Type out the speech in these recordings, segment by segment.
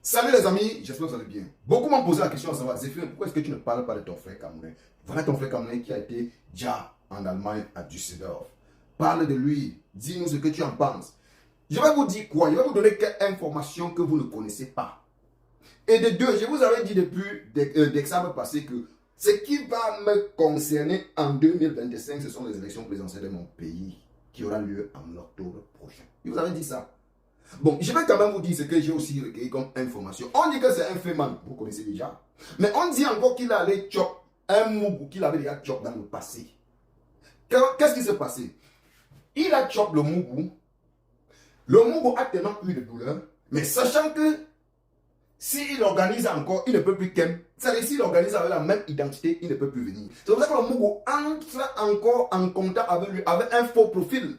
Salut les amis, j'espère que vous allez bien. Beaucoup m'ont posé la question à savoir, Zéphyrin, pourquoi est-ce que tu ne parles pas de ton frère camerounais? Voilà ton frère camerounais qui a été déjà en Allemagne à Düsseldorf. Parle de lui, dis-nous ce que tu en penses. Je vais vous dire quoi? Je vais vous donner quelques informations que vous ne connaissez pas. Et de deux, je vous avais dit depuis d'examen passé que ce qui va me concerner en 2025, ce sont les élections présidentielles de mon pays qui aura lieu en octobre prochain. Je vous avais dit ça. Bon, je vais quand même vous dire ce que j'ai aussi recueilli comme information. On dit que c'est un féman, vous connaissez déjà. Mais on dit encore qu'il allait chop un mougou qu'il avait déjà chop dans le passé. Qu'est-ce qui s'est passé? Il a chop le mougou. Le mougou a tellement eu de douleur. Mais sachant que s'il organise encore, il ne peut plus qu'aimer. C'est-à-dire s'il organise avec la même identité, il ne peut plus venir. C'est pour ça que le mougou entre encore en contact avec lui, avec un faux profil,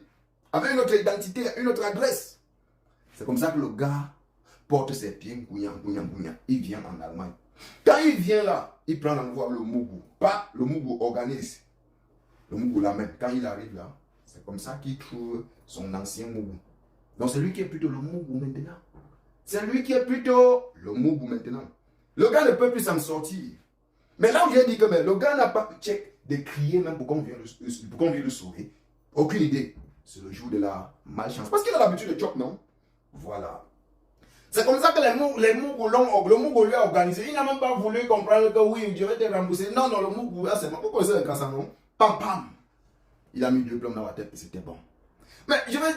avec une autre identité, une autre adresse. C'est comme ça que le gars porte ses pieds, il vient en Allemagne. Quand il vient là, il prend l'envoi le Mougou. Pas le Mougou organise. Le Mougou l'amène. Quand il arrive là, c'est comme ça qu'il trouve son ancien Mougou. Donc c'est lui qui est plutôt le Mougou maintenant. C'est lui qui est plutôt le Mougou maintenant. Le gars ne peut plus s'en sortir. Mais là où j'ai dit que le gars n'a pas check de crier même pour qu'on vienne le sauver. Aucune idée. C'est le jour de la malchance. Parce qu'il a l'habitude de chop, non? Voilà. C'est comme ça que le Mougou lui a organisé. Il n'a même pas voulu comprendre que oui, je vais te rembourser. Non, le Mougou, là c'est bon. Vous connaissez un cas, non? Pam, pam. Il a mis 2 plombs dans la tête et c'était bon. Mais je vais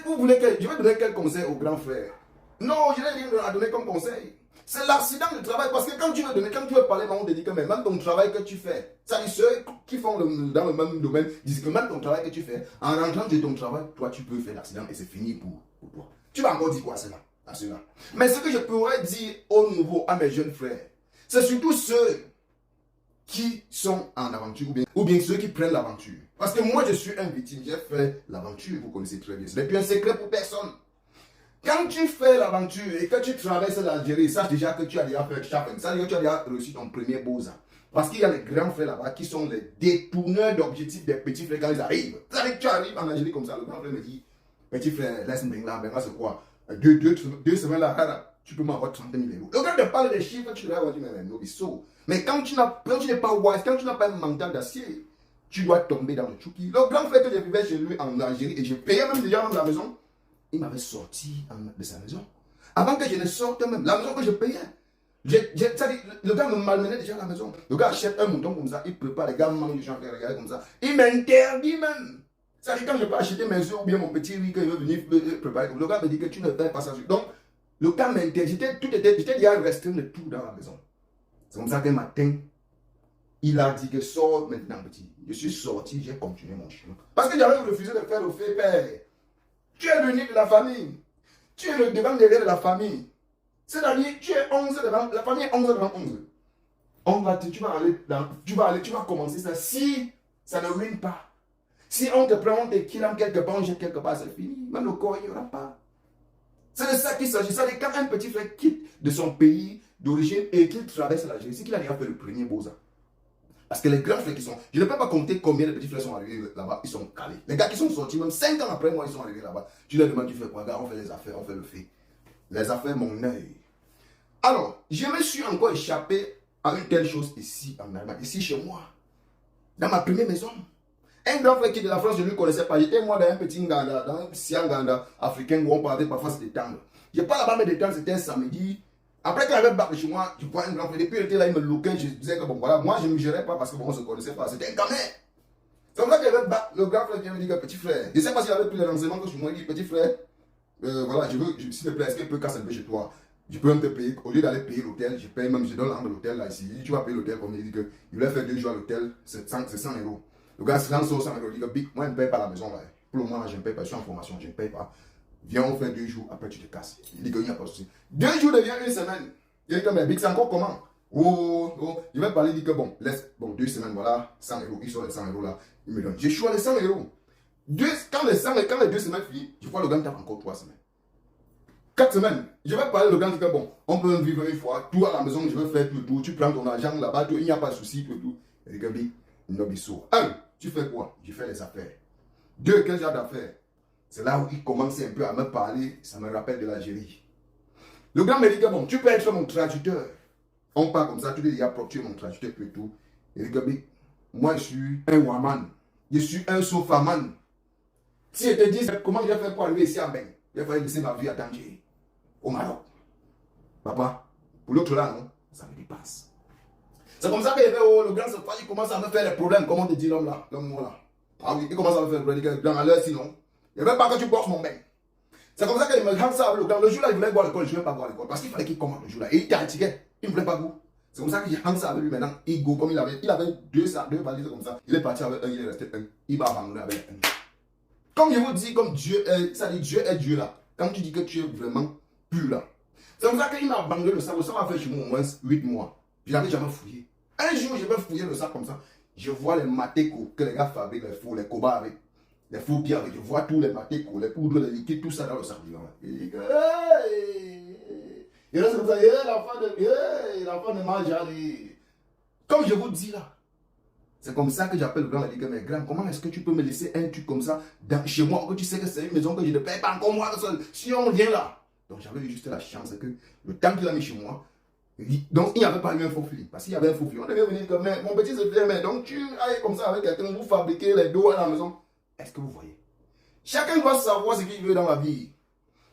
donner quel conseil au grand frère? Non, je n'ai rien à donner comme conseil. C'est l'accident de travail. Parce que quand tu veux parler, on te dit que même ton travail que tu fais, ça dit ceux qui font dans le même domaine disent que même ton travail que tu fais, en rentrant de ton travail, toi tu peux faire l'accident et c'est fini pour toi. Tu vas encore dire quoi à cela? Mais ce que je pourrais dire au nouveau, à mes jeunes frères, c'est surtout ceux qui sont en aventure ou bien ceux qui prennent l'aventure. Parce que moi je suis un victime, j'ai fait l'aventure, vous connaissez très bien. Ce n'est plus un secret pour personne. Quand tu fais l'aventure et que tu traverses l'Algérie, sache déjà que tu as déjà fait Chapen. Ça veut dire que tu as déjà reçu ton premier Beaux-Arts. Parce qu'il y a les grands frères là-bas qui sont les détourneurs d'objectifs des petits frères quand ils arrivent. Ça veut dire que tu arrives en Algérie comme ça, le grand frère me dit, petit frère, laisse-moi là, c'est quoi? 2 semaines là, tu peux m'avoir 30 000 euros. Le gars te parle des chiffres, tu dois dire, mais non, mais quand tu n'es pas wise, quand tu n'as pas un mental d'acier, tu dois tomber dans le chouki. Le grand frère que je vivais chez lui en Algérie et je payais même déjà dans la maison, il m'avait sorti de sa maison. Avant que je ne sorte même, la maison que je payais. Le gars me malmenait déjà à la maison. Le gars achète un mouton comme ça, il prépare, les gars mangent des gens regarder comme ça. Il m'interdit même. Ça dit quand je peux acheter mes œufs ou bien mon petit riz que je veux venir préparer. Le gars me dit que tu ne fais pas ça. Donc, le gars m'interdit. J'étais déjà restreint de tout dans la maison. C'est comme ça qu'un matin, il a dit que sors maintenant petit. Je suis sorti, j'ai continué mon chemin. Parce que j'avais refusé de faire le fait, père. Tu es l'unique de la famille. Tu es le devant derrière de la famille. C'est-à-dire, tu es 11 devant, la famille est 11 devant 11. Tu vas commencer ça. Si ça ne ruine pas, si on te prend, on te kill quelque part, on jette quelque part, c'est fini. Même le corps, il n'y aura pas. C'est de ça qu'il s'agit. C'est-à-dire, quand un petit frère quitte de son pays d'origine et qu'il traverse l'Algérie, c'est qu'il a déjà fait le premier Beaux-Arts. Parce que les grands frères qui sont... Je ne peux pas compter combien de petits frères sont arrivés là-bas, ils sont calés. Les gars qui sont sortis, même 5 ans après moi, ils sont arrivés là-bas. Tu leur demandes, tu fais quoi? Gars, on fait les affaires, on fait le fait. Les affaires, mon œil. Alors, je me suis encore échappé à une telle chose ici en Allemagne, ici chez moi, dans ma première maison. Un grand frère qui est de la France, je ne le connaissais pas. J'étais moi dans un petit Nganda, dans un Sianganda africain où on parlait parfois se détendre. Je pas là-bas me détendre, c'était un samedi. Après qu'il avait bac chez moi, je vois un grand frère. Depuis qu'il était là, il me loquait, je disais que bon voilà, moi je ne me gérais pas parce que bon, on ne se connaissait pas. C'était un gamin. C'est comme ça qu'il avait bac. Le grand frère vient me dire que petit frère, je ne sais pas s'il avait pris les renseignements que sur moi, il dit petit frère, voilà, s'il te plaît, est-ce qu'il peut casser un peu chez toi? Je peux même te payer, au lieu d'aller payer l'hôtel, je paye même, je donne l'argent de l'hôtel là ici. Il dit, tu vas payer l'hôtel comme il dit que il voulait faire 2 jours à l'hôtel, c'est 100 euros. Le gars se lance sur 100 euros, il dit que moi je ne paye pas la maison là. Pour le moment, je ne paye pas, je suis en formation, je ne paye pas. Viens, on fait 2 jours, après tu te casses. Il dit qu'il n'y a pas de souci. 2 jours devient 1 semaine. Il dit que mais Big, c'est encore comment? Je vais parler, il dit que bon, laisse, 2 semaines, voilà, 100 euros, il sort les 100 euros là, il me donne. J'ai choisi les 100 euros. Quand les 2 semaines finissent, je vois le gars tape encore 3 semaines. 4 semaines, je vais parler, le gars dit que bon, on peut vivre une fois, tout à la maison, je vais faire tout, tu prends ton argent là-bas, il n'y a pas de souci, tout. Il dit que Big, Nobiso. 1, tu fais quoi? Je fais les affaires. 2, quel genre d'affaires? C'est là où il commence un peu à me parler, ça me rappelle de l'Algérie. Le grand me dit que bon, tu peux être mon traducteur. On parle comme ça, tu dis, il y a tu es mon traducteur et tout. Et dit que moi je suis un waman. Je suis un sofaman. Si je te dis comment je vais faire pour arriver ici à Ben, il va laisser ma vie à danger. Au Maroc. Papa, pour l'autre là, non, ça me dépasse. C'est comme ça que le grand cette fois, il commence à me faire des problèmes. Comment te dit l'homme là, l'homme là. Ah oui, il commence à me faire des problèmes. Dans à l'heure sinon, il ne veut pas que tu portes mon bain. C'est comme ça qu'il me rend ça. Le jour là, il voulait boire l'école, je ne vais pas boire l'école. Parce qu'il fallait qu'il commande le jour là. Et il était fatigué. Il ne voulait pas boire. C'est comme ça que j'ai hang ça avec lui maintenant. Il go comme il avait deux valises comme ça. Il est parti avec un, il est resté un. Il va abandonner avec un. Comme je vous dis, comme Dieu est, ça dit Dieu est Dieu là. Quand tu dis que tu es vraiment pur là. C'est comme ça qu'il m'a abandonné le sac. Le sac m'a fait chez moi au moins 8 mois. Je n'avais jamais fouillé. Un jour, je vais fouiller le sac comme ça. Je vois les matécos que les gars fabriquent, les faux, les cobas avec. Les faux pierres avec. Je vois tous les matécos, les poudres, les liquides, tout ça dans le sac. Il dit que, hey! Il reste comme ça, l'enfant de Marjali. Comme je vous dis là. C'est comme ça que j'appelle le grand. Il dit que, mais grand, comment est-ce que tu peux me laisser un truc comme ça chez moi, que tu sais que c'est une maison que je ne paye pas encore moi seul. Si on vient là. Donc j'avais juste la chance que le temps qu'il a mis chez moi, donc il n'y avait pas eu un faux fil. Parce qu'il y avait un faux fil. On devait venir comme, mais mon petit se fait, mais donc tu ailles comme ça avec quelqu'un, vous fabriquez les dos à la maison. Est-ce que vous voyez? Chacun doit savoir ce qu'il veut dans la vie.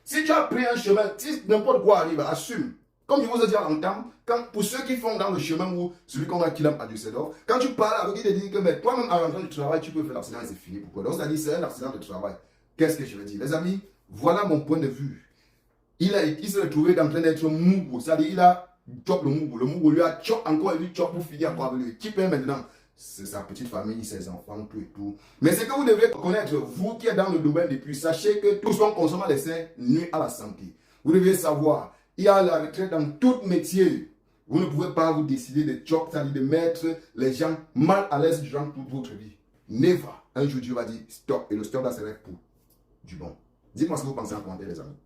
Si tu as pris un chemin, si n'importe quoi arrive, assume. Comme je vous ai dit en temps, pour ceux qui font dans le chemin où celui qu'on a kidnappé à Düsseldorf, quand tu parles avec lui, il te dit que mais toi-même en rentrant du travail, tu peux faire l'accident et c'est fini. Pourquoi? Donc ça dit c'est un accident de travail. Qu'est-ce que je veux dire? Les amis, voilà mon point de vue. Il s'est retrouvé en train d'être mougou. C'est-à-dire, il a chop le mougou. Le mougou lui a chop encore et lui chop pour finir encore avec lui. Qui paie maintenant? C'est sa petite famille, ses enfants, tout et tout. Mais ce que vous devez connaître, vous qui êtes dans le domaine depuis, sachez que tout ce qu'on consomme à l'essai nuit à la santé. Vous devez savoir, il y a la retraite dans tout métier. Vous ne pouvez pas vous décider de chop, c'est-à-dire de mettre les gens mal à l'aise durant toute votre vie. Never. Un jour, Dieu va dire stop. Et le stop là, c'est pour du bon. Dites-moi ce que vous pensez en commentaire, les amis.